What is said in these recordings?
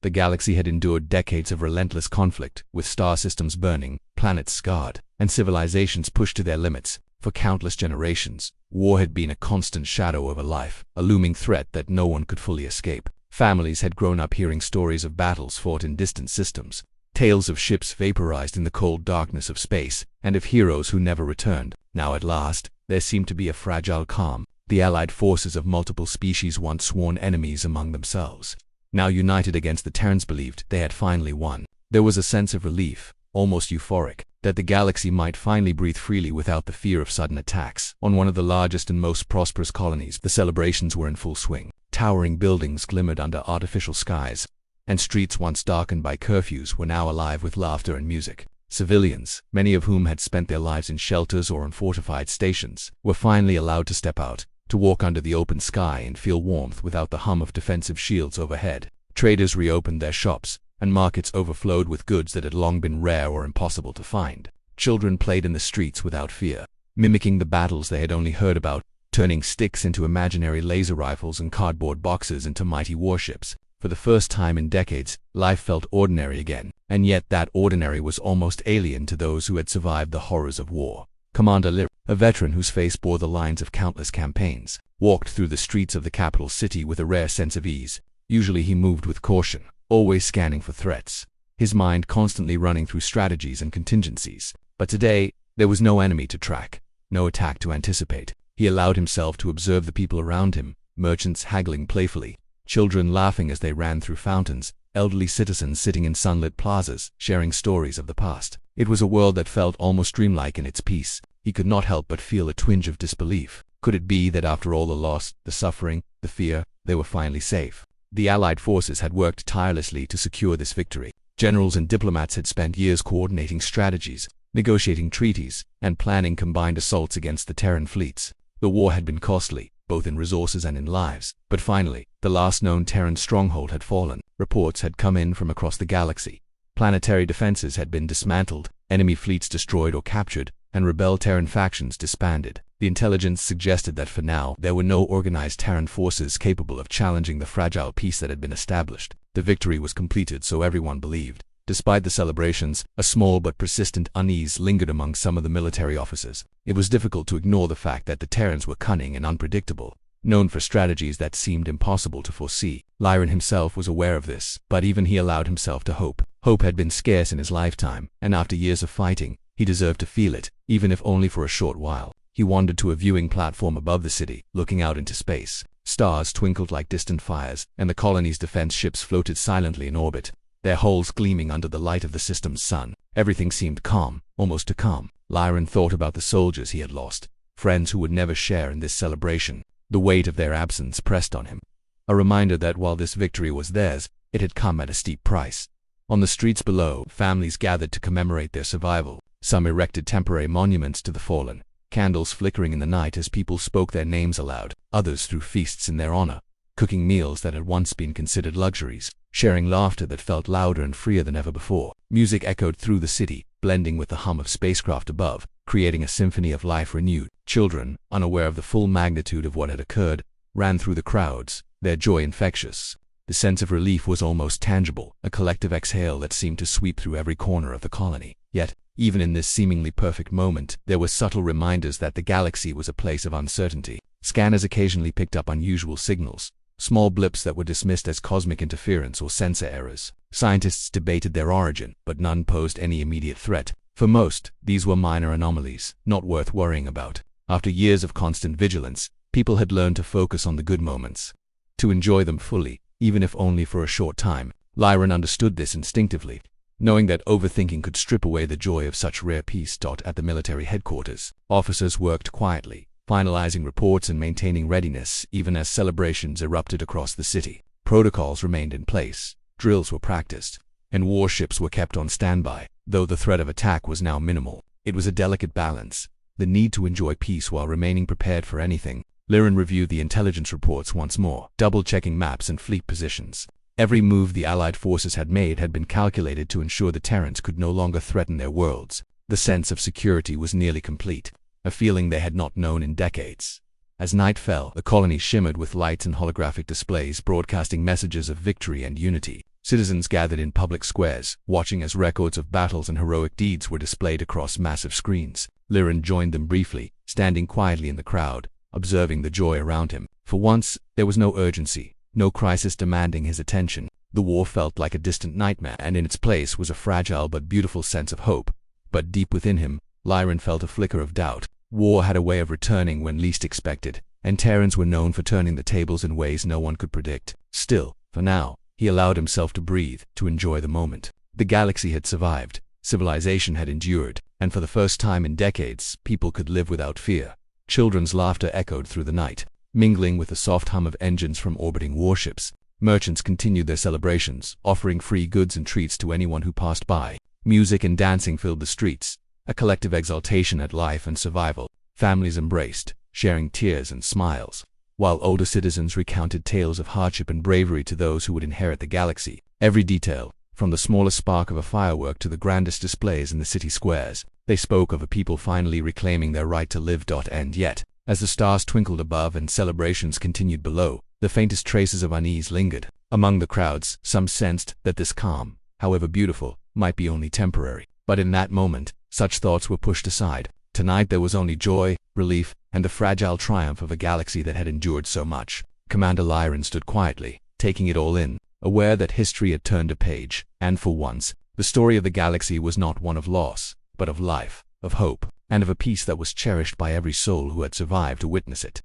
The galaxy had endured decades of relentless conflict, with star systems burning, planets scarred, and civilizations pushed to their limits. For countless generations, war had been a constant shadow over life, a looming threat that no one could fully escape. Families had grown up hearing stories of battles fought in distant systems, tales of ships vaporized in the cold darkness of space, and of heroes who never returned. Now at last, there seemed to be a fragile calm. The allied forces of multiple species, once sworn enemies among themselves, now united against the Terrans, believed they had finally won. There was a sense of relief, almost euphoric, that the galaxy might finally breathe freely without the fear of sudden attacks. On one of the largest and most prosperous colonies, the celebrations were in full swing. Towering buildings glimmered under artificial skies, and streets once darkened by curfews were now alive with laughter and music. Civilians, many of whom had spent their lives in shelters or on fortified stations, were finally allowed to step out, to walk under the open sky and feel warmth without the hum of defensive shields overhead. Traders reopened their shops, and markets overflowed with goods that had long been rare or impossible to find. Children played in the streets without fear, mimicking the battles they had only heard about, turning sticks into imaginary laser rifles and cardboard boxes into mighty warships. For the first time in decades, life felt ordinary again, and yet that ordinary was almost alien to those who had survived the horrors of war. Commander Lyr, a veteran whose face bore the lines of countless campaigns, walked through the streets of the capital city with a rare sense of ease. Usually he moved with caution, always scanning for threats, his mind constantly running through strategies and contingencies. But today, there was no enemy to track, no attack to anticipate. He allowed himself to observe the people around him, merchants haggling playfully, children laughing as they ran through fountains, elderly citizens sitting in sunlit plazas, sharing stories of the past. It was a world that felt almost dreamlike in its peace. He could not help but feel a twinge of disbelief. Could it be that after all the loss, the suffering, the fear, they were finally safe? The Allied forces had worked tirelessly to secure this victory. Generals and diplomats had spent years coordinating strategies, negotiating treaties, and planning combined assaults against the Terran fleets. The war had been costly, both in resources and in lives, but finally, the last known Terran stronghold had fallen. Reports had come in from across the galaxy. Planetary defenses had been dismantled, enemy fleets destroyed or captured, and rebel Terran factions disbanded. The intelligence suggested that for now, there were no organized Terran forces capable of challenging the fragile peace that had been established. The victory was completed, so everyone believed. Despite the celebrations, a small but persistent unease lingered among some of the military officers. It was difficult to ignore the fact that the Terrans were cunning and unpredictable, known for strategies that seemed impossible to foresee. Lyran himself was aware of this, but even he allowed himself to hope. Hope had been scarce in his lifetime, and after years of fighting, he deserved to feel it, even if only for a short while. He wandered to a viewing platform above the city, looking out into space. Stars twinkled like distant fires, and the colony's defense ships floated silently in orbit, their hulls gleaming under the light of the system's sun. Everything seemed calm, almost too calm. Lyran thought about the soldiers he had lost, friends who would never share in this celebration. The weight of their absence pressed on him, a reminder that while this victory was theirs, it had come at a steep price. On the streets below, families gathered to commemorate their survival. Some erected temporary monuments to the fallen, candles flickering in the night as people spoke their names aloud. Others threw feasts in their honor, cooking meals that had once been considered luxuries, sharing laughter that felt louder and freer than ever before. Music echoed through the city, blending with the hum of spacecraft above, creating a symphony of life renewed. Children, unaware of the full magnitude of what had occurred, ran through the crowds, their joy infectious. The sense of relief was almost tangible, a collective exhale that seemed to sweep through every corner of the colony. Yet, even in this seemingly perfect moment, there were subtle reminders that the galaxy was a place of uncertainty. Scanners occasionally picked up unusual signals, small blips that were dismissed as cosmic interference or sensor errors. Scientists debated their origin, but none posed any immediate threat. For most, these were minor anomalies, not worth worrying about. After years of constant vigilance, people had learned to focus on the good moments, to enjoy them fully, even if only for a short time. Lyran understood this instinctively, knowing that overthinking could strip away the joy of such rare peace. At the military headquarters, officers worked quietly, finalizing reports and maintaining readiness even as celebrations erupted across the city. Protocols remained in place, drills were practiced, and warships were kept on standby. Though the threat of attack was now minimal, it was a delicate balance, the need to enjoy peace while remaining prepared for anything. Lyran reviewed the intelligence reports once more, double-checking maps and fleet positions. Every move the Allied forces had made had been calculated to ensure the Terrans could no longer threaten their worlds. The sense of security was nearly complete, a feeling they had not known in decades. As night fell, the colony shimmered with lights and holographic displays broadcasting messages of victory and unity. Citizens gathered in public squares, watching as records of battles and heroic deeds were displayed across massive screens. Liren joined them briefly, standing quietly in the crowd, observing the joy around him. For once, there was no urgency, no crisis demanding his attention. The war felt like a distant nightmare, and in its place was a fragile but beautiful sense of hope. But deep within him, Liren felt a flicker of doubt. War had a way of returning when least expected, and Terrans were known for turning the tables in ways no one could predict. Still, for now, he allowed himself to breathe, to enjoy the moment. The galaxy had survived, civilization had endured, and for the first time in decades, people could live without fear. Children's laughter echoed through the night, mingling with the soft hum of engines from orbiting warships. Merchants continued their celebrations, offering free goods and treats to anyone who passed by. Music and dancing filled the streets, a collective exultation at life and survival. Families embraced, sharing tears and smiles, while older citizens recounted tales of hardship and bravery to those who would inherit the galaxy. Every detail, from the smallest spark of a firework to the grandest displays in the city squares, they spoke of a people finally reclaiming their right to live. And yet, as the stars twinkled above and celebrations continued below, the faintest traces of unease lingered. Among the crowds, some sensed that this calm, however beautiful, might be only temporary. But in that moment, such thoughts were pushed aside. Tonight there was only joy, relief, and the fragile triumph of a galaxy that had endured so much. Commander Liren stood quietly, taking it all in, aware that history had turned a page, and for once, the story of the galaxy was not one of loss, but of life, of hope, and of a peace that was cherished by every soul who had survived to witness it.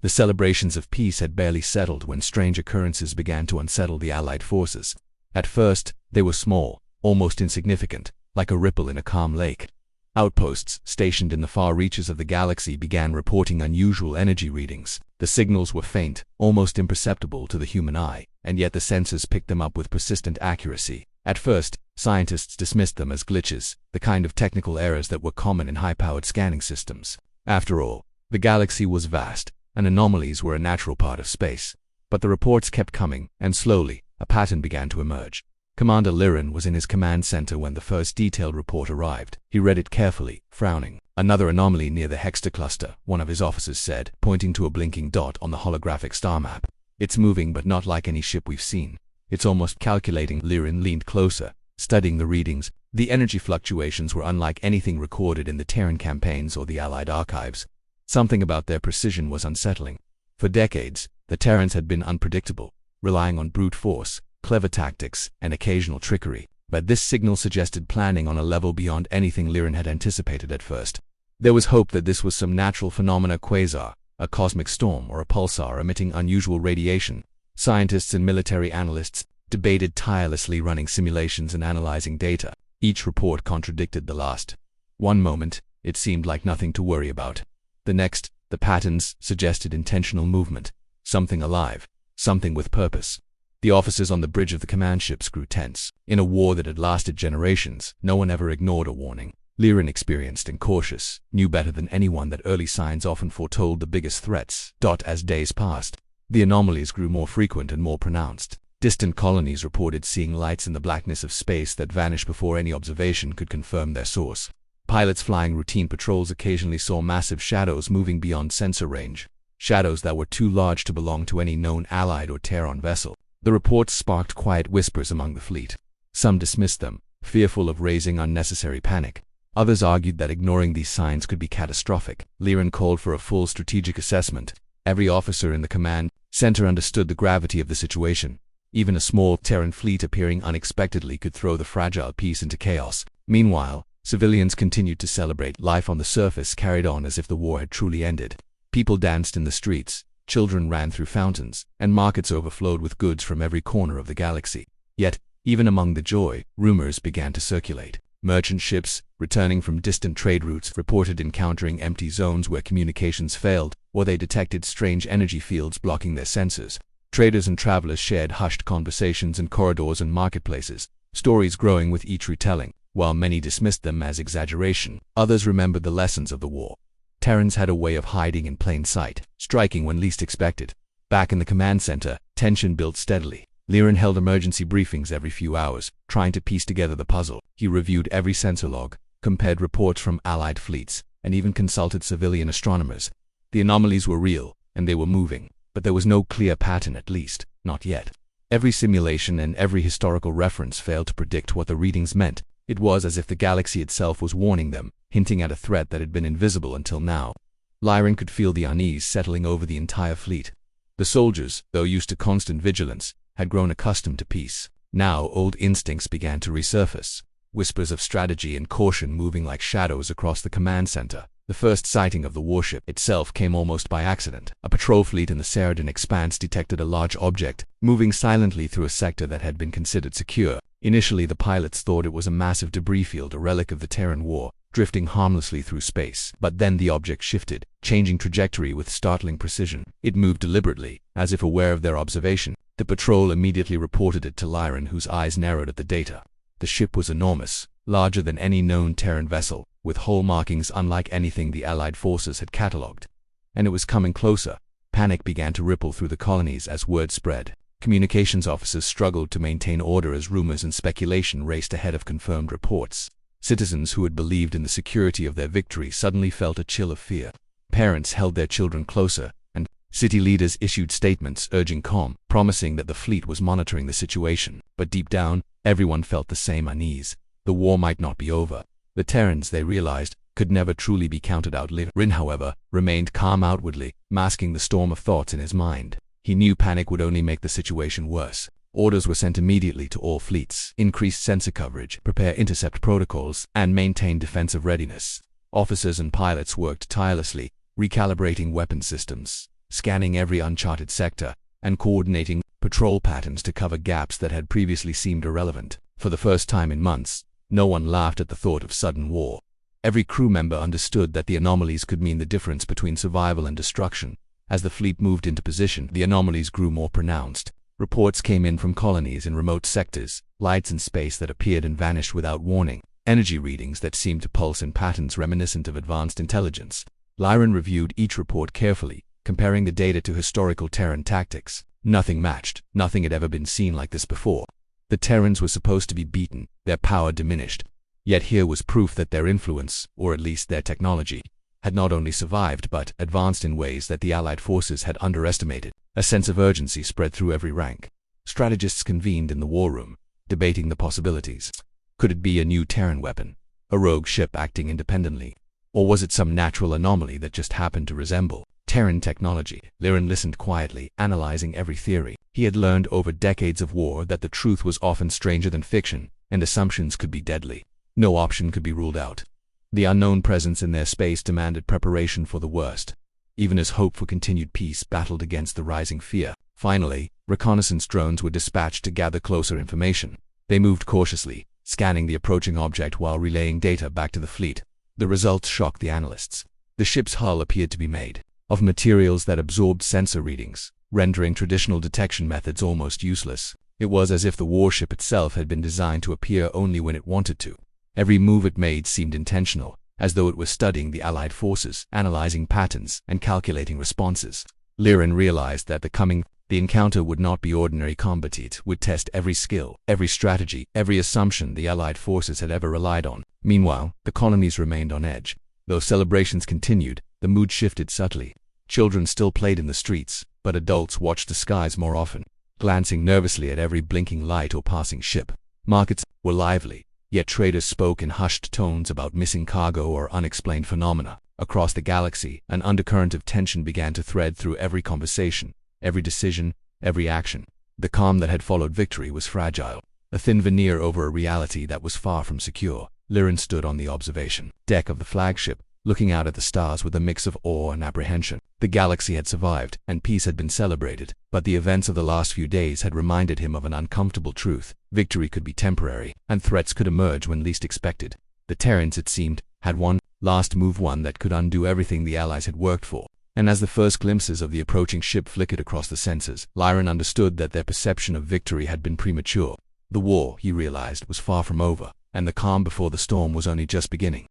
The celebrations of peace had barely settled when strange occurrences began to unsettle the Allied forces. At first, they were small, almost insignificant, like a ripple in a calm lake. Outposts stationed in the far reaches of the galaxy began reporting unusual energy readings. The signals were faint, almost imperceptible to the human eye, and yet the sensors picked them up with persistent accuracy. At first, scientists dismissed them as glitches, the kind of technical errors that were common in high-powered scanning systems. After all, the galaxy was vast, and anomalies were a natural part of space. But the reports kept coming, and slowly, a pattern began to emerge. Commander Liren was in his command center when the first detailed report arrived. He read it carefully, frowning. "Another anomaly near the Hexter cluster," one of his officers said, pointing to a blinking dot on the holographic star map. "It's moving, but not like any ship we've seen. It's almost calculating." Liren leaned closer, studying the readings. The energy fluctuations were unlike anything recorded in the Terran campaigns or the Allied archives. Something about their precision was unsettling. For decades, the Terrans had been unpredictable, relying on brute force, clever tactics, and occasional trickery. But this signal suggested planning on a level beyond anything Liren had anticipated at first. There was hope that this was some natural phenomena, quasar, a cosmic storm, or a pulsar emitting unusual radiation. Scientists and military analysts debated tirelessly, running simulations and analyzing data. Each report contradicted the last. One moment, it seemed like nothing to worry about. The next, the patterns suggested intentional movement, something alive, something with purpose. The officers on the bridge of the command ships grew tense. In a war that had lasted generations, no one ever ignored a warning. Liren, experienced and cautious, knew better than anyone that early signs often foretold the biggest threats. As days passed, the anomalies grew more frequent and more pronounced. Distant colonies reported seeing lights in the blackness of space that vanished before any observation could confirm their source. Pilots flying routine patrols occasionally saw massive shadows moving beyond sensor range, shadows that were too large to belong to any known Allied or Terran vessel. The reports sparked quiet whispers among the fleet. Some dismissed them, fearful of raising unnecessary panic. Others argued that ignoring these signs could be catastrophic. Liren called for a full strategic assessment. Every officer in the command center understood the gravity of the situation. Even a small Terran fleet appearing unexpectedly could throw the fragile peace into chaos. Meanwhile, civilians continued to celebrate. Life on the surface carried on as if the war had truly ended. People danced in the streets, children ran through fountains, and markets overflowed with goods from every corner of the galaxy. Yet, even among the joy, rumors began to circulate. Merchant ships, returning from distant trade routes, reported encountering empty zones where communications failed, or they detected strange energy fields blocking their sensors. Traders and travelers shared hushed conversations in corridors and marketplaces, stories growing with each retelling. While many dismissed them as exaggeration, others remembered the lessons of the war. Terrans had a way of hiding in plain sight, striking when least expected. Back in the command center, tension built steadily. Liren held emergency briefings every few hours, trying to piece together the puzzle. He reviewed every sensor log, compared reports from Allied fleets, and even consulted civilian astronomers. The anomalies were real, and they were moving, but there was no clear pattern, at least, not yet. Every simulation and every historical reference failed to predict what the readings meant. It was as if the galaxy itself was warning them, hinting at a threat that had been invisible until now. Lyran could feel the unease settling over the entire fleet. The soldiers, though used to constant vigilance, had grown accustomed to peace. Now old instincts began to resurface, whispers of strategy and caution moving like shadows across the command center. The first sighting of the warship itself came almost by accident. A patrol fleet in the Ceridan expanse detected a large object, moving silently through a sector that had been considered secure. Initially, the pilots thought it was a massive debris field, a relic of the Terran War, drifting harmlessly through space. But then the object shifted, changing trajectory with startling precision. It moved deliberately, as if aware of their observation. The patrol immediately reported it to Lyran, whose eyes narrowed at the data. The ship was enormous, larger than any known Terran vessel, with hull markings unlike anything the Allied forces had catalogued. And it was coming closer. Panic began to ripple through the colonies as word spread. Communications officers struggled to maintain order as rumors and speculation raced ahead of confirmed reports. Citizens who had believed in the security of their victory suddenly felt a chill of fear. Parents held their children closer, and city leaders issued statements urging calm, promising that the fleet was monitoring the situation. But deep down, everyone felt the same unease. The war might not be over. The Terrans, they realized, could never truly be counted out. Lyran, however, remained calm outwardly, masking the storm of thoughts in his mind. He knew panic would only make the situation worse. Orders were sent immediately to all fleets: increase sensor coverage, prepare intercept protocols, and maintain defensive readiness. Officers and pilots worked tirelessly, recalibrating weapon systems, scanning every uncharted sector, and coordinating patrol patterns to cover gaps that had previously seemed irrelevant. For the first time in months, no one laughed at the thought of sudden war. Every crew member understood that the anomalies could mean the difference between survival and destruction. As the fleet moved into position, the anomalies grew more pronounced. Reports came in from colonies in remote sectors, lights in space that appeared and vanished without warning, energy readings that seemed to pulse in patterns reminiscent of advanced intelligence. Lyran reviewed each report carefully, comparing the data to historical Terran tactics. Nothing matched. Nothing had ever been seen like this before. The Terrans were supposed to be beaten, their power diminished. Yet here was proof that their influence, or at least their technology, had not only survived but advanced in ways that the Allied forces had underestimated. A sense of urgency spread through every rank. Strategists convened in the war room, debating the possibilities. Could it be a new Terran weapon? A rogue ship acting independently? Or was it some natural anomaly that just happened to resemble Terran technology? Lyran listened quietly, analyzing every theory. He had learned over decades of war that the truth was often stranger than fiction, and assumptions could be deadly. No option could be ruled out. The unknown presence in their space demanded preparation for the worst. Even as hope for continued peace battled against the rising fear. Finally, reconnaissance drones were dispatched to gather closer information. They moved cautiously, scanning the approaching object while relaying data back to the fleet. The results shocked the analysts. The ship's hull appeared to be made of materials that absorbed sensor readings, rendering traditional detection methods almost useless. It was as if the warship itself had been designed to appear only when it wanted to. Every move it made seemed intentional, as though it was studying the Allied forces, analyzing patterns, and calculating responses. Lyran realized that the encounter would not be ordinary combat. It would test every skill, every strategy, every assumption the Allied forces had ever relied on. Meanwhile, the colonies remained on edge. Though celebrations continued, the mood shifted subtly. Children still played in the streets, but adults watched the skies more often, glancing nervously at every blinking light or passing ship. Markets were lively, yet traders spoke in hushed tones about missing cargo or unexplained phenomena. Across the galaxy, an undercurrent of tension began to thread through every conversation, every decision, every action. The calm that had followed victory was fragile, a thin veneer over a reality that was far from secure. Lyran stood on the observation deck of the flagship, looking out at the stars with a mix of awe and apprehension. The galaxy had survived, and peace had been celebrated, but the events of the last few days had reminded him of an uncomfortable truth. Victory could be temporary, and threats could emerge when least expected. The Terrans, it seemed, had one last move, one that could undo everything the Allies had worked for. And as the first glimpses of the approaching ship flickered across the sensors, Lyran understood that their perception of victory had been premature. The war, he realized, was far from over, and the calm before the storm was only just beginning.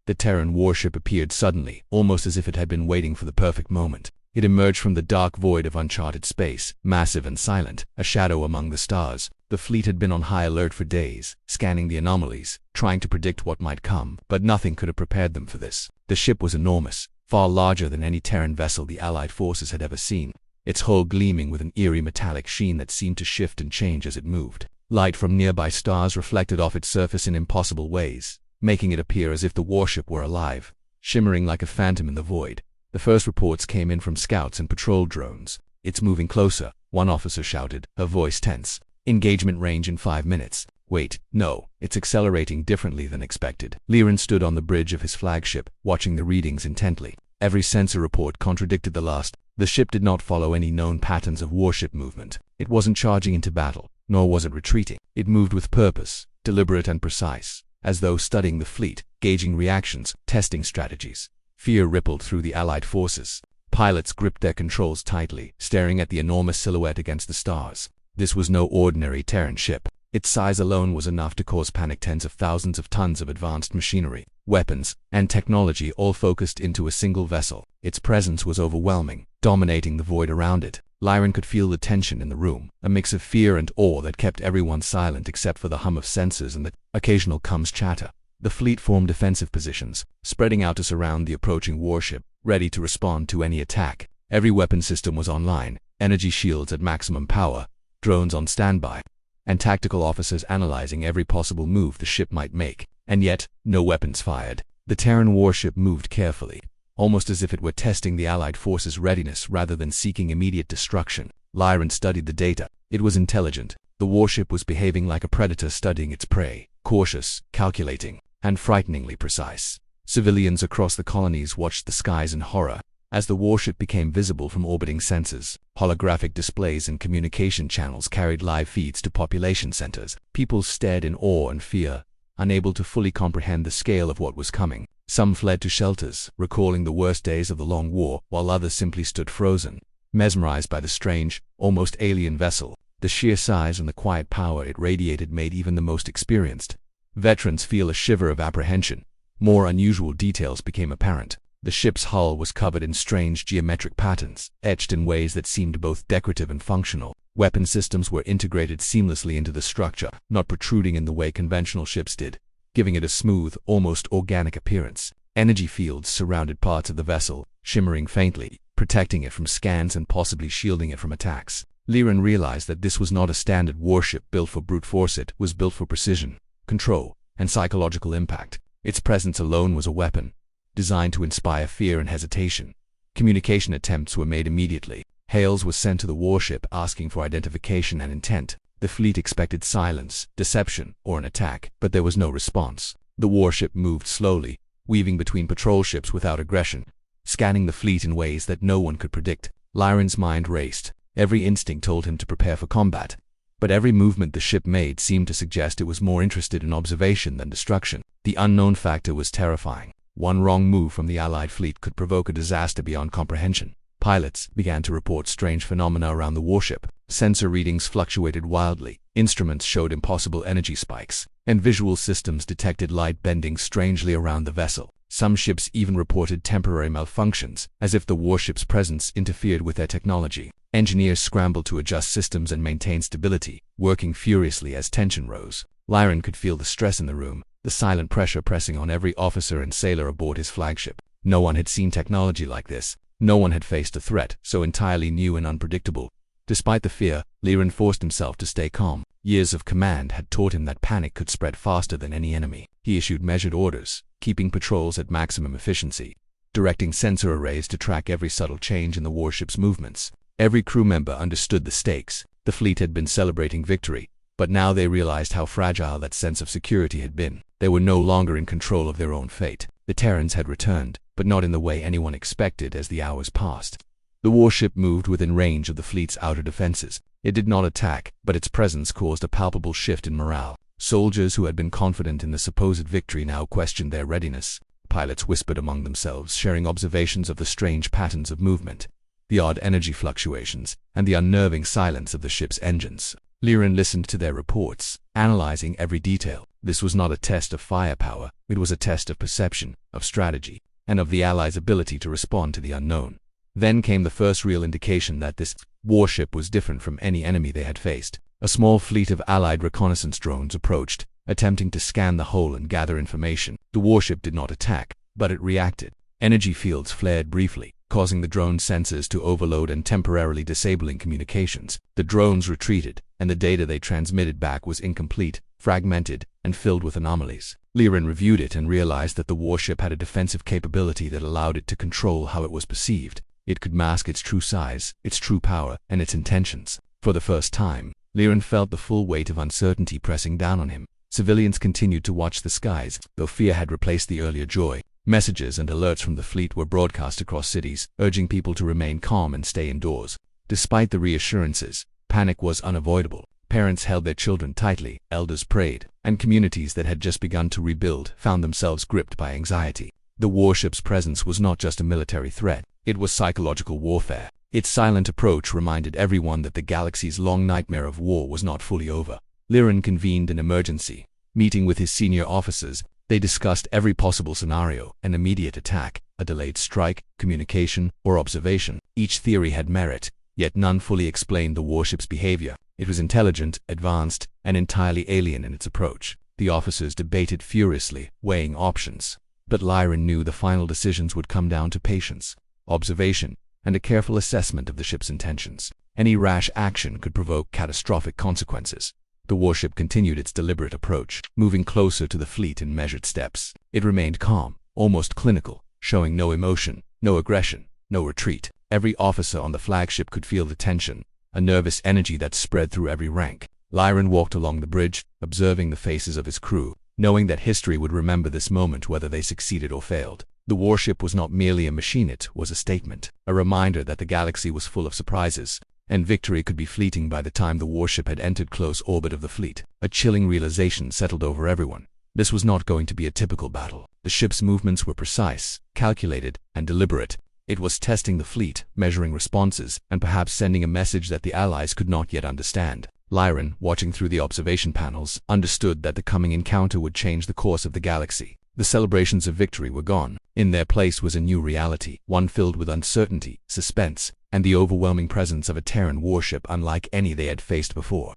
The Terran warship appeared suddenly, almost as if it had been waiting for the perfect moment. It emerged from the dark void of uncharted space, massive and silent, a shadow among the stars. The fleet had been on high alert for days, scanning the anomalies, trying to predict what might come, but nothing could have prepared them for this. The ship was enormous, far larger than any Terran vessel the Allied forces had ever seen. its hull gleaming with an eerie metallic sheen that seemed to shift and change as it moved. Light from nearby stars reflected off its surface in impossible ways, making it appear as if the warship were alive, shimmering like a phantom in the void. The first reports came in from scouts and patrol drones. "It's moving closer," one officer shouted, her voice tense. "Engagement range in 5 minutes. Wait, no, it's accelerating differently than expected." Liren stood on the bridge of his flagship, watching the readings intently. Every sensor report contradicted the last. The ship did not follow any known patterns of warship movement. It wasn't charging into battle, nor was it retreating. It moved with purpose, deliberate and precise, as though studying the fleet, gauging reactions, testing strategies. Fear rippled through the Allied forces. Pilots gripped their controls tightly, staring at the enormous silhouette against the stars. This was no ordinary Terran ship. Its size alone was enough to cause panic. Tens of thousands of tons of advanced machinery, weapons, and technology all focused into a single vessel. Its presence was overwhelming, dominating the void around it. Liren could feel the tension in the room, a mix of fear and awe that kept everyone silent except for the hum of sensors and the occasional comms chatter. The fleet formed defensive positions, spreading out to surround the approaching warship, ready to respond to any attack. Every weapon system was online, energy shields at maximum power, drones on standby, and tactical officers analyzing every possible move the ship might make. And yet, no weapons fired. The Terran warship moved carefully, almost as if it were testing the Allied forces' readiness rather than seeking immediate destruction. Liren studied the data. It was intelligent. The warship was behaving like a predator studying its prey, cautious, calculating, and frighteningly precise. Civilians across the colonies watched the skies in horror as the warship became visible from orbiting sensors. Holographic displays and communication channels carried live feeds to population centers. People stared in awe and fear, unable to fully comprehend the scale of what was coming. Some fled to shelters, recalling the worst days of the Long War, while others simply stood frozen, mesmerized by the strange, almost alien vessel. The sheer size and the quiet power it radiated made even the most experienced veterans feel a shiver of apprehension. More unusual details became apparent. The ship's hull was covered in strange geometric patterns, etched in ways that seemed both decorative and functional. Weapon systems were integrated seamlessly into the structure, not protruding in the way conventional ships did, giving it a smooth, almost organic appearance. Energy fields surrounded parts of the vessel, shimmering faintly, protecting it from scans and possibly shielding it from attacks. Liren realized that this was not a standard warship built for brute force. It was built for precision, control, and psychological impact. Its presence alone was a weapon, designed to inspire fear and hesitation. Communication attempts were made immediately. Hails were sent to the warship asking for identification and intent. The fleet expected silence, deception, or an attack, but there was no response. The warship moved slowly, weaving between patrol ships without aggression, scanning the fleet in ways that no one could predict. Liren's mind raced. Every instinct told him to prepare for combat, but every movement the ship made seemed to suggest it was more interested in observation than destruction. The unknown factor was terrifying. One wrong move from the Allied fleet could provoke a disaster beyond comprehension. Pilots began to report strange phenomena around the warship. Sensor readings fluctuated wildly, instruments showed impossible energy spikes, and visual systems detected light bending strangely around the vessel. Some ships even reported temporary malfunctions, as if the warship's presence interfered with their technology. Engineers scrambled to adjust systems and maintain stability, working furiously as tension rose. Liren could feel the stress in the room, the silent pressure pressing on every officer and sailor aboard his flagship. No one had seen technology like this. No one had faced a threat so entirely new and unpredictable. Despite the fear, Liren forced himself to stay calm. Years of command had taught him that panic could spread faster than any enemy. He issued measured orders, keeping patrols at maximum efficiency, directing sensor arrays to track every subtle change in the warship's movements. Every crew member understood the stakes. The fleet had been celebrating victory, but now they realized how fragile that sense of security had been. They were no longer in control of their own fate. The Terrans had returned, but not in the way anyone expected. As the hours passed, the warship moved within range of the fleet's outer defenses. It did not attack, but its presence caused a palpable shift in morale. Soldiers who had been confident in the supposed victory now questioned their readiness. Pilots whispered among themselves, sharing observations of the strange patterns of movement, the odd energy fluctuations, and the unnerving silence of the ship's engines. Liren listened to their reports, analyzing every detail. This was not a test of firepower. It was a test of perception, of strategy, and of the Allies' ability to respond to the unknown. Then came the first real indication that this warship was different from any enemy they had faced. A small fleet of Allied reconnaissance drones approached, attempting to scan the hull and gather information. The warship did not attack, but it reacted. Energy fields flared briefly, causing the drone's sensors to overload and temporarily disabling communications. The drones retreated, and the data they transmitted back was incomplete, fragmented, and filled with anomalies. Liren reviewed it and realized that the warship had a defensive capability that allowed it to control how it was perceived. It could mask its true size, its true power, and its intentions. For the first time, Liren felt the full weight of uncertainty pressing down on him. Civilians continued to watch the skies, though fear had replaced the earlier joy. Messages and alerts from the fleet were broadcast across cities, urging people to remain calm and stay indoors. Despite the reassurances, panic was unavoidable. Parents held their children tightly, elders prayed, and communities that had just begun to rebuild found themselves gripped by anxiety. The warship's presence was not just a military threat, it was psychological warfare. Its silent approach reminded everyone that the galaxy's long nightmare of war was not fully over. Liren convened an emergency meeting with his senior officers. They discussed every possible scenario: an immediate attack, a delayed strike, communication, or observation. Each theory had merit, yet none fully explained the warship's behavior. It was intelligent, advanced, and entirely alien in its approach. The officers debated furiously, weighing options. But Liren knew the final decisions would come down to patience, observation, and a careful assessment of the ship's intentions. Any rash action could provoke catastrophic consequences. The warship continued its deliberate approach, moving closer to the fleet in measured steps. It remained calm, almost clinical, showing no emotion, no aggression, no retreat. Every officer on the flagship could feel the tension, a nervous energy that spread through every rank. Liren walked along the bridge, observing the faces of his crew, knowing that history would remember this moment whether they succeeded or failed. The warship was not merely a machine, it was a statement, a reminder that the galaxy was full of surprises, and victory could be fleeting by the time the warship had entered close orbit of the fleet. A chilling realization settled over everyone. This was not going to be a typical battle. The ship's movements were precise, calculated, and deliberate. It was testing the fleet, measuring responses, and perhaps sending a message that the Allies could not yet understand. Liren, watching through the observation panels, understood that the coming encounter would change the course of the galaxy. The celebrations of victory were gone. In their place was a new reality, one filled with uncertainty, suspense, and the overwhelming presence of a Terran warship unlike any they had faced before.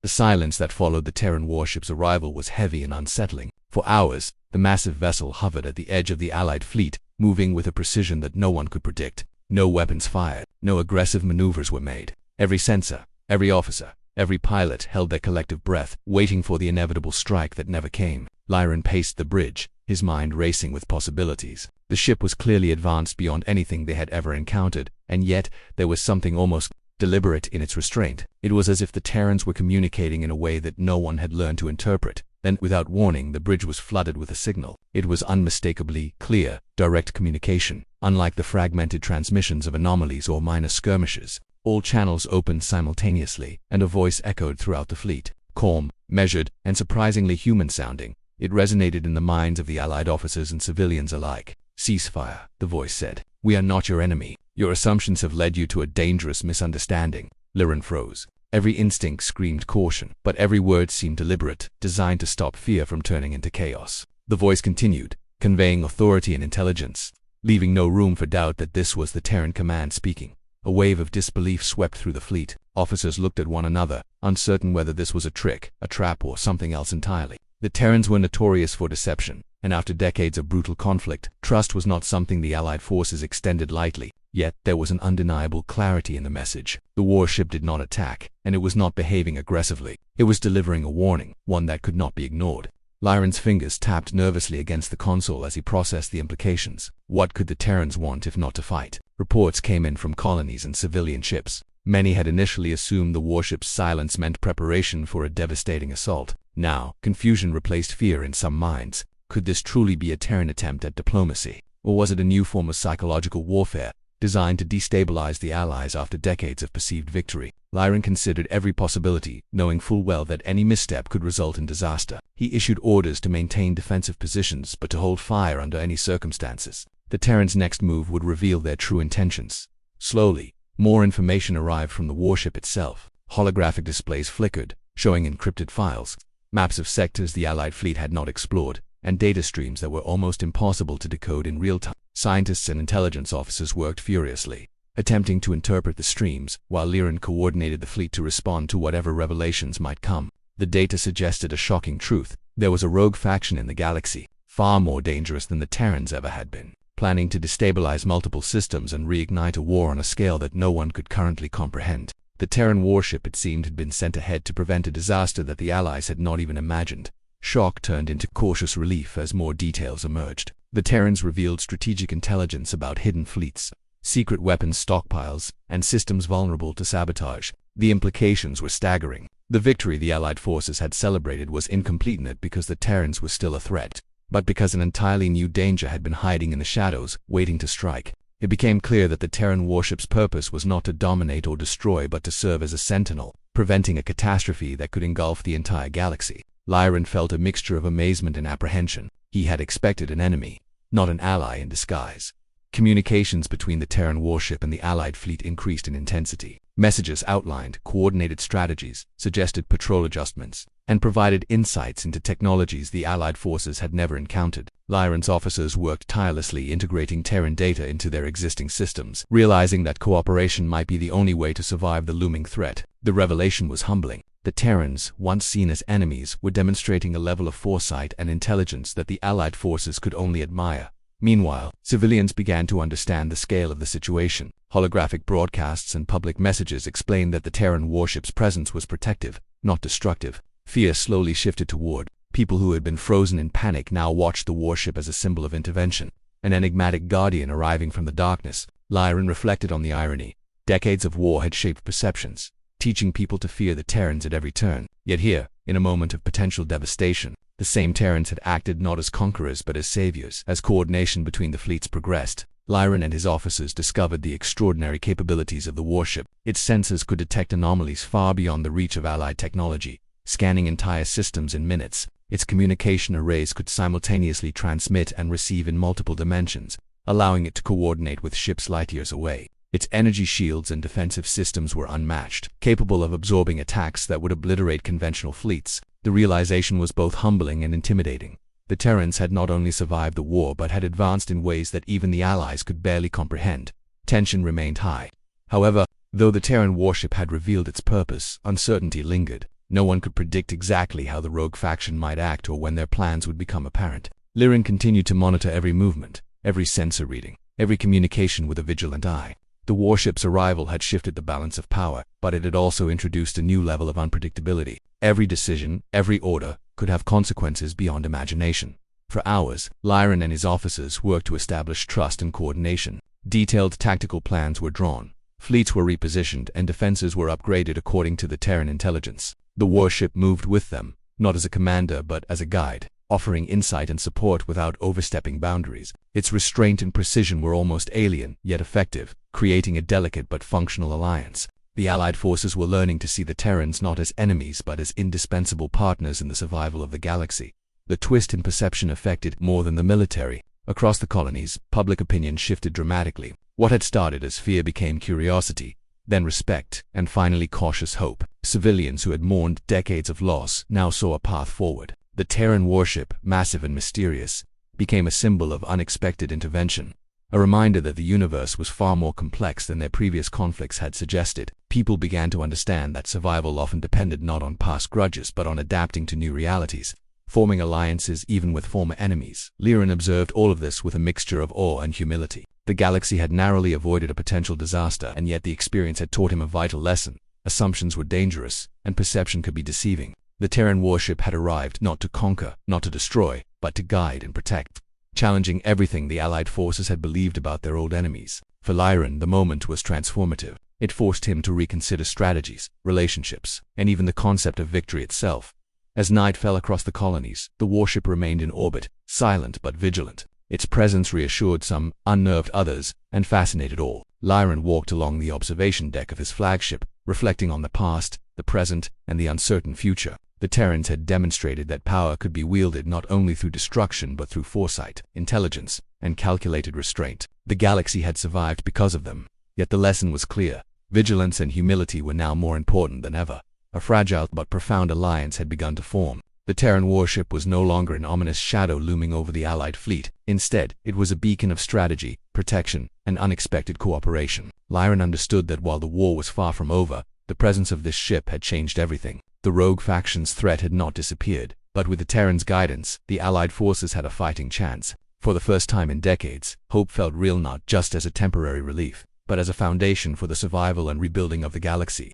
The silence that followed the Terran warship's arrival was heavy and unsettling. For hours, the massive vessel hovered at the edge of the Allied fleet, moving with a precision that no one could predict. No weapons fired, no aggressive maneuvers were made. Every sensor, every officer, every pilot held their collective breath, waiting for the inevitable strike that never came. Liren paced the bridge, his mind racing with possibilities. The ship was clearly advanced beyond anything they had ever encountered, and yet there was something almost deliberate in its restraint. It was as if the Terrans were communicating in a way that no one had learned to interpret. Then, without warning, the bridge was flooded with a signal. It was unmistakably clear, direct communication, unlike the fragmented transmissions of anomalies or minor skirmishes. All channels opened simultaneously, and a voice echoed throughout the fleet. Calm, measured, and surprisingly human-sounding, it resonated in the minds of the Allied officers and civilians alike. "Ceasefire," the voice said. "We are not your enemy. Your assumptions have led you to a dangerous misunderstanding." Liren froze. Every instinct screamed caution, but every word seemed deliberate, designed to stop fear from turning into chaos. The voice continued, conveying authority and intelligence, leaving no room for doubt that this was the Terran command speaking. A wave of disbelief swept through the fleet. Officers looked at one another, uncertain whether this was a trick, a trap, or something else entirely. The Terrans were notorious for deception, and after decades of brutal conflict, trust was not something the Allied forces extended lightly. Yet there was an undeniable clarity in the message. The warship did not attack, and it was not behaving aggressively. It was delivering a warning, one that could not be ignored. Liren's fingers tapped nervously against the console as he processed the implications. What could the Terrans want if not to fight? Reports came in from colonies and civilian ships. Many had initially assumed the warship's silence meant preparation for a devastating assault. Now, confusion replaced fear in some minds. Could this truly be a Terran attempt at diplomacy? Or was it a new form of psychological warfare, designed to destabilize the Allies after decades of perceived victory? Liren considered every possibility, knowing full well that any misstep could result in disaster. He issued orders to maintain defensive positions but to hold fire under any circumstances. The Terrans' next move would reveal their true intentions. Slowly, more information arrived from the warship itself. Holographic displays flickered, showing encrypted files, maps of sectors the Allied fleet had not explored, and data streams that were almost impossible to decode in real time. Scientists and intelligence officers worked furiously, attempting to interpret the streams, while Liren coordinated the fleet to respond to whatever revelations might come. The data suggested a shocking truth. There was a rogue faction in the galaxy, far more dangerous than the Terrans ever had been. planning to destabilize multiple systems and reignite a war on a scale that no one could currently comprehend. The Terran warship, it seemed, had been sent ahead to prevent a disaster that the Allies had not even imagined. Shock turned into cautious relief as more details emerged. The Terrans revealed strategic intelligence about hidden fleets, secret weapons stockpiles, and systems vulnerable to sabotage. The implications were staggering. The victory the Allied forces had celebrated was incomplete not because the Terrans were still a threat, but because an entirely new danger had been hiding in the shadows, waiting to strike. It became clear that the Terran warship's purpose was not to dominate or destroy but to serve as a sentinel, preventing a catastrophe that could engulf the entire galaxy. Lyran felt a mixture of amazement and apprehension. He had expected an enemy, not an ally in disguise. Communications between the Terran warship and the Allied fleet increased in intensity. Messages outlined coordinated strategies, suggested patrol adjustments, and provided insights into technologies the Allied forces had never encountered. Lyran's officers worked tirelessly integrating Terran data into their existing systems, realizing that cooperation might be the only way to survive the looming threat. The revelation was humbling. The Terrans, once seen as enemies, were demonstrating a level of foresight and intelligence that the Allied forces could only admire. Meanwhile, civilians began to understand the scale of the situation. Holographic broadcasts and public messages explained that the Terran warship's presence was protective, not destructive. Fear slowly shifted toward. People who had been frozen in panic now watched the warship as a symbol of intervention, an enigmatic guardian arriving from the darkness. Lyran reflected on the irony. Decades of war had shaped perceptions, teaching people to fear the Terrans at every turn. Yet here, in a moment of potential devastation, the same Terrans had acted not as conquerors but as saviors. As coordination between the fleets progressed, Lyran and his officers discovered the extraordinary capabilities of the warship. Its sensors could detect anomalies far beyond the reach of Allied technology, scanning entire systems in minutes. Its communication arrays could simultaneously transmit and receive in multiple dimensions, allowing it to coordinate with ships light years away. Its energy shields and defensive systems were unmatched, capable of absorbing attacks that would obliterate conventional fleets. The realization was both humbling and intimidating. The Terrans had not only survived the war but had advanced in ways that even the Allies could barely comprehend. Tension remained high. However, though the Terran warship had revealed its purpose, uncertainty lingered. No one could predict exactly how the rogue faction might act or when their plans would become apparent. Lyran continued to monitor every movement, every sensor reading, every communication with a vigilant eye. The warship's arrival had shifted the balance of power, but it had also introduced a new level of unpredictability. Every decision, every order, could have consequences beyond imagination. For hours, Lyran and his officers worked to establish trust and coordination. Detailed tactical plans were drawn, fleets were repositioned, and defenses were upgraded according to the Terran intelligence. The warship moved with them, not as a commander but as a guide, offering insight and support without overstepping boundaries. Its restraint and precision were almost alien, yet effective, creating a delicate but functional alliance. The Allied forces were learning to see the Terrans not as enemies but as indispensable partners in the survival of the galaxy. The twist in perception affected more than the military. Across the colonies, public opinion shifted dramatically. What had started as fear became curiosity, then respect, and finally cautious hope. Civilians who had mourned decades of loss now saw a path forward. The Terran warship, massive and mysterious, became a symbol of unexpected intervention, a reminder that the universe was far more complex than their previous conflicts had suggested. People began to understand that survival often depended not on past grudges but on adapting to new realities, forming alliances even with former enemies. Lyran observed all of this with a mixture of awe and humility. The galaxy had narrowly avoided a potential disaster, and yet the experience had taught him a vital lesson. Assumptions were dangerous, and perception could be deceiving. The Terran warship had arrived not to conquer, not to destroy, but to guide and protect, challenging everything the Allied forces had believed about their old enemies. For Lyran, the moment was transformative. It forced him to reconsider strategies, relationships, and even the concept of victory itself. As night fell across the colonies, the warship remained in orbit, silent but vigilant. Its presence reassured some, unnerved others, and fascinated all. Lyran walked along the observation deck of his flagship, reflecting on the past, the present, and the uncertain future. The Terrans had demonstrated that power could be wielded not only through destruction but through foresight, intelligence, and calculated restraint. The galaxy had survived because of them. Yet the lesson was clear. Vigilance and humility were now more important than ever. A fragile but profound alliance had begun to form. The Terran warship was no longer an ominous shadow looming over the Allied fleet. Instead, it was a beacon of strategy, protection, and unexpected cooperation. Lyran understood that while the war was far from over, the presence of this ship had changed everything. The rogue faction's threat had not disappeared, but with the Terrans' guidance, the Allied forces had a fighting chance. For the first time in decades, hope felt real, not just as a temporary relief, but as a foundation for the survival and rebuilding of the galaxy.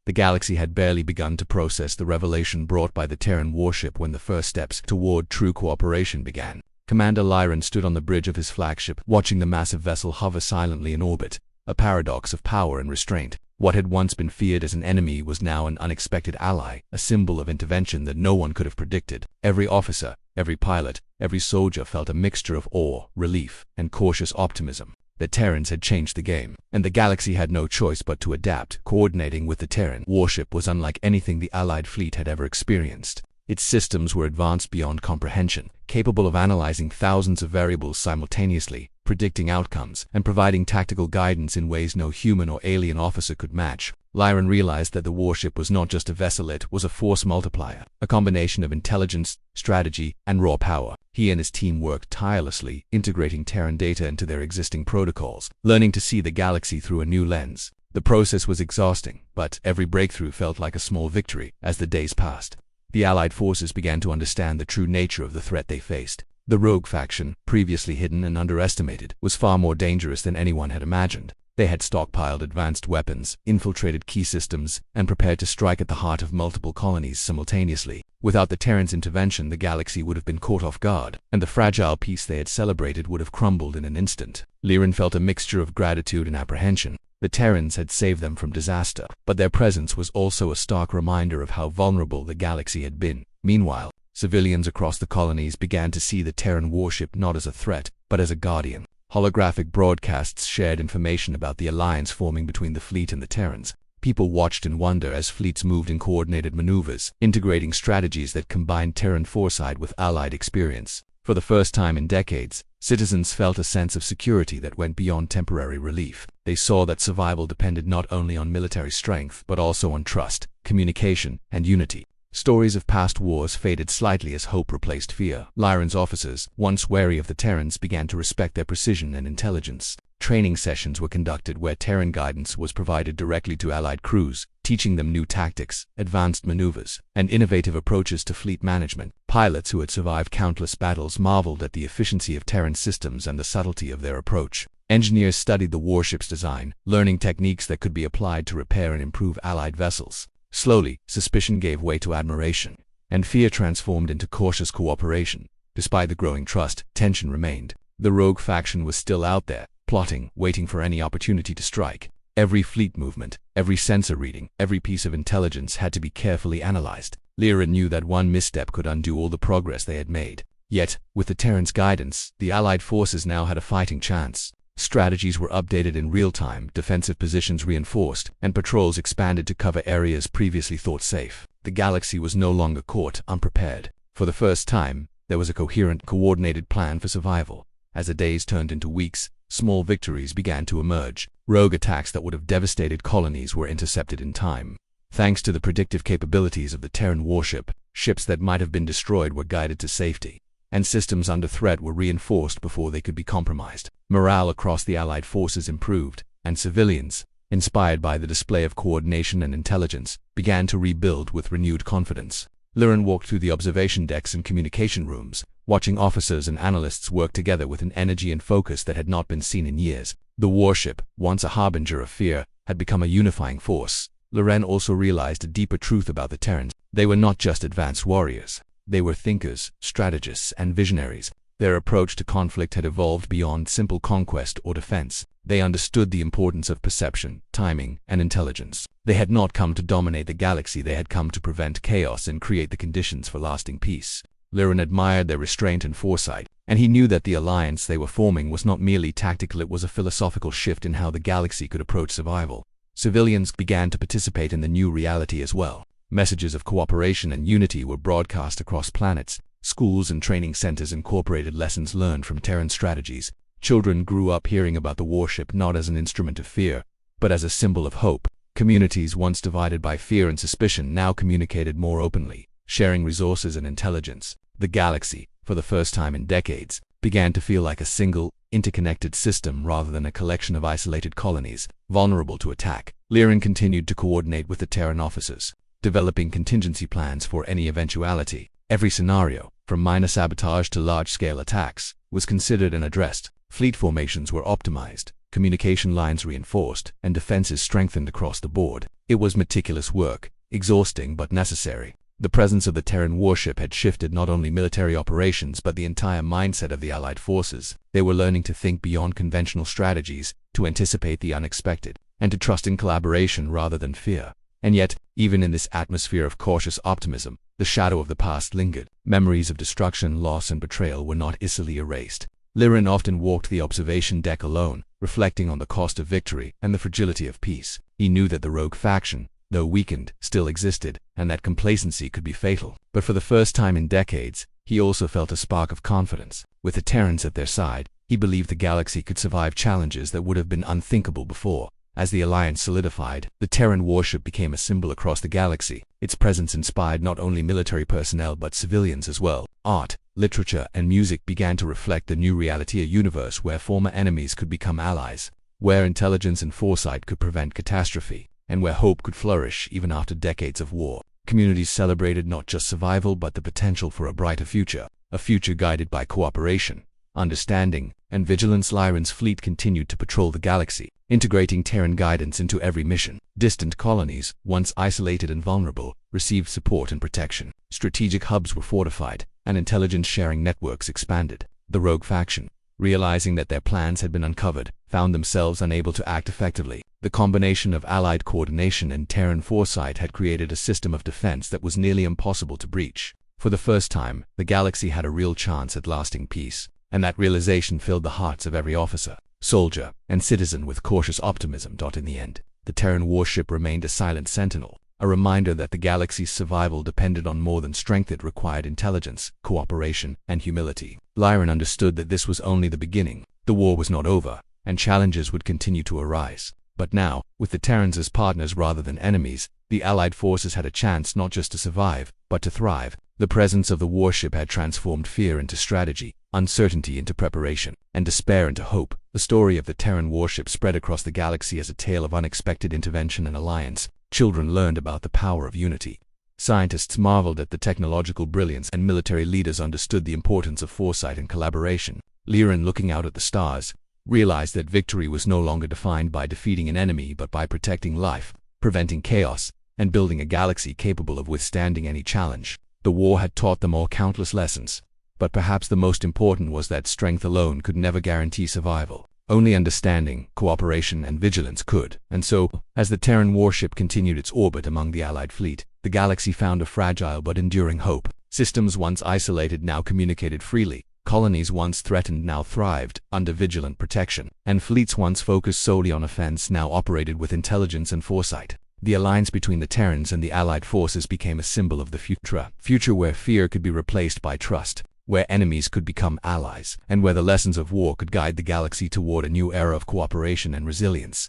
The galaxy had barely begun to process the revelation brought by the Terran Warship when the first steps toward true cooperation began. Commander Lyran stood on the bridge of his flagship, watching the massive vessel hover silently in orbit, a paradox of power and restraint. What had once been feared as an enemy was now an unexpected ally, a symbol of intervention that no one could have predicted. Every officer, every pilot, every soldier felt a mixture of awe, relief, and cautious optimism. The Terrans had changed the game, and the galaxy had no choice but to adapt. Coordinating with the Terran Warship was unlike anything the Allied fleet had ever experienced. Its systems were advanced beyond comprehension, capable of analyzing thousands of variables simultaneously, predicting outcomes, and providing tactical guidance in ways no human or alien officer could match. Lyran realized that the warship was not just a vessel, it was a force multiplier, a combination of intelligence, strategy, and raw power. He and his team worked tirelessly, integrating Terran data into their existing protocols, learning to see the galaxy through a new lens. The process was exhausting, but every breakthrough felt like a small victory. As the days passed, the Allied forces began to understand the true nature of the threat they faced. The rogue faction, previously hidden and underestimated, was far more dangerous than anyone had imagined. They had stockpiled advanced weapons, infiltrated key systems, and prepared to strike at the heart of multiple colonies simultaneously. Without the Terrans' intervention, the galaxy would have been caught off guard, and the fragile peace they had celebrated would have crumbled in an instant. Lyran felt a mixture of gratitude and apprehension. The Terrans had saved them from disaster, but their presence was also a stark reminder of how vulnerable the galaxy had been. Meanwhile, civilians across the colonies began to see the Terran warship not as a threat, but as a guardian. Holographic broadcasts shared information about the alliance forming between the fleet and the Terrans. People watched in wonder as fleets moved in coordinated maneuvers, integrating strategies that combined Terran foresight with Allied experience. For the first time in decades, citizens felt a sense of security that went beyond temporary relief. They saw that survival depended not only on military strength, but also on trust, communication, and unity. Stories of past wars faded slightly as hope replaced fear. Lyran's officers, once wary of the Terrans, began to respect their precision and intelligence. Training sessions were conducted where Terran guidance was provided directly to Allied crews, teaching them new tactics, advanced maneuvers, and innovative approaches to fleet management. Pilots who had survived countless battles marveled at the efficiency of Terran systems and the subtlety of their approach. Engineers studied the warship's design, learning techniques that could be applied to repair and improve Allied vessels. Slowly, suspicion gave way to admiration, and fear transformed into cautious cooperation. Despite the growing trust, tension remained. The rogue faction was still out there, plotting, waiting for any opportunity to strike. Every fleet movement, every sensor reading, every piece of intelligence had to be carefully analyzed. Lyran knew that one misstep could undo all the progress they had made. Yet, with the Terrans' guidance, the Allied forces now had a fighting chance. Strategies were updated in real time, defensive positions reinforced, and patrols expanded to cover areas previously thought safe. The galaxy was no longer caught unprepared. For the first time, there was a coherent, coordinated plan for survival. As the days turned into weeks, small victories began to emerge. Rogue attacks that would have devastated colonies were intercepted in time. Thanks to the predictive capabilities of the Terran warship, ships that might have been destroyed were guided to safety, and systems under threat were reinforced before they could be compromised. Morale across the Allied forces improved, and civilians, inspired by the display of coordination and intelligence, began to rebuild with renewed confidence. Lyran walked through the observation decks and communication rooms, watching officers and analysts work together with an energy and focus that had not been seen in years. The warship, once a harbinger of fear, had become a unifying force. Lyran also realized a deeper truth about the Terrans. They were not just advanced warriors. They were thinkers, strategists, and visionaries. Their approach to conflict had evolved beyond simple conquest or defense. They understood the importance of perception, timing, and intelligence. They had not come to dominate the galaxy, they had come to prevent chaos and create the conditions for lasting peace. Lyran admired their restraint and foresight, and he knew that the alliance they were forming was not merely tactical, it was a philosophical shift in how the galaxy could approach survival. Civilians began to participate in the new reality as well. Messages of cooperation and unity were broadcast across planets. Schools and training centers incorporated lessons learned from Terran strategies. Children grew up hearing about the warship not as an instrument of fear, but as a symbol of hope. Communities once divided by fear and suspicion now communicated more openly, sharing resources and intelligence. The galaxy, for the first time in decades, began to feel like a single, interconnected system rather than a collection of isolated colonies, vulnerable to attack. Lyran continued to coordinate with the Terran officers, developing contingency plans for any eventuality. Every scenario, from minor sabotage to large-scale attacks, was considered and addressed. Fleet formations were optimized, communication lines reinforced, and defenses strengthened across the board. It was meticulous work, exhausting but necessary. The presence of the Terran warship had shifted not only military operations but the entire mindset of the Allied forces. They were learning to think beyond conventional strategies, to anticipate the unexpected, and to trust in collaboration rather than fear. And yet, even in this atmosphere of cautious optimism, the shadow of the past lingered. Memories of destruction, loss, and betrayal were not easily erased. Liren often walked the observation deck alone, reflecting on the cost of victory and the fragility of peace. He knew that the rogue faction, though weakened, still existed, and that complacency could be fatal. But for the first time in decades, he also felt a spark of confidence. With the Terrans at their side, he believed the galaxy could survive challenges that would have been unthinkable before. As the alliance solidified, the Terran warship became a symbol across the galaxy. Its presence inspired not only military personnel but civilians as well. Art, literature, and music began to reflect the new reality, a universe where former enemies could become allies, where intelligence and foresight could prevent catastrophe, and where hope could flourish even after decades of war. Communities celebrated not just survival but the potential for a brighter future, a future guided by cooperation, understanding, and vigilance. Liren's fleet continued to patrol the galaxy, integrating Terran guidance into every mission. Distant colonies, once isolated and vulnerable, received support and protection. Strategic hubs were fortified, and intelligence-sharing networks expanded. The rogue faction, realizing that their plans had been uncovered, found themselves unable to act effectively. The combination of Allied coordination and Terran foresight had created a system of defense that was nearly impossible to breach. For the first time, the galaxy had a real chance at lasting peace, and that realization filled the hearts of every officer, soldier, and citizen with cautious optimism. In the end, the Terran warship remained a silent sentinel, a reminder that the galaxy's survival depended on more than strength. It required intelligence, cooperation, and humility. Liren understood that this was only the beginning. The war was not over, and challenges would continue to arise. But now, with the Terrans as partners rather than enemies, the Allied forces had a chance not just to survive, but to thrive. The presence of the warship had transformed fear into strategy, uncertainty into preparation, and despair into hope. The story of the Terran warship spread across the galaxy as a tale of unexpected intervention and alliance. Children learned about the power of unity. Scientists marveled at the technological brilliance, and military leaders understood the importance of foresight and collaboration. Liren, looking out at the stars, realized that victory was no longer defined by defeating an enemy but by protecting life, preventing chaos, and building a galaxy capable of withstanding any challenge. The war had taught them all countless lessons, but perhaps the most important was that strength alone could never guarantee survival. Only understanding, cooperation, and vigilance could. And so, as the Terran warship continued its orbit among the Allied fleet, the galaxy found a fragile but enduring hope. Systems once isolated now communicated freely. Colonies once threatened now thrived under vigilant protection, and fleets once focused solely on offense now operated with intelligence and foresight. The alliance between the Terrans and the Allied forces became a symbol of the future where fear could be replaced by trust, where enemies could become allies, and where the lessons of war could guide the galaxy toward a new era of cooperation and resilience.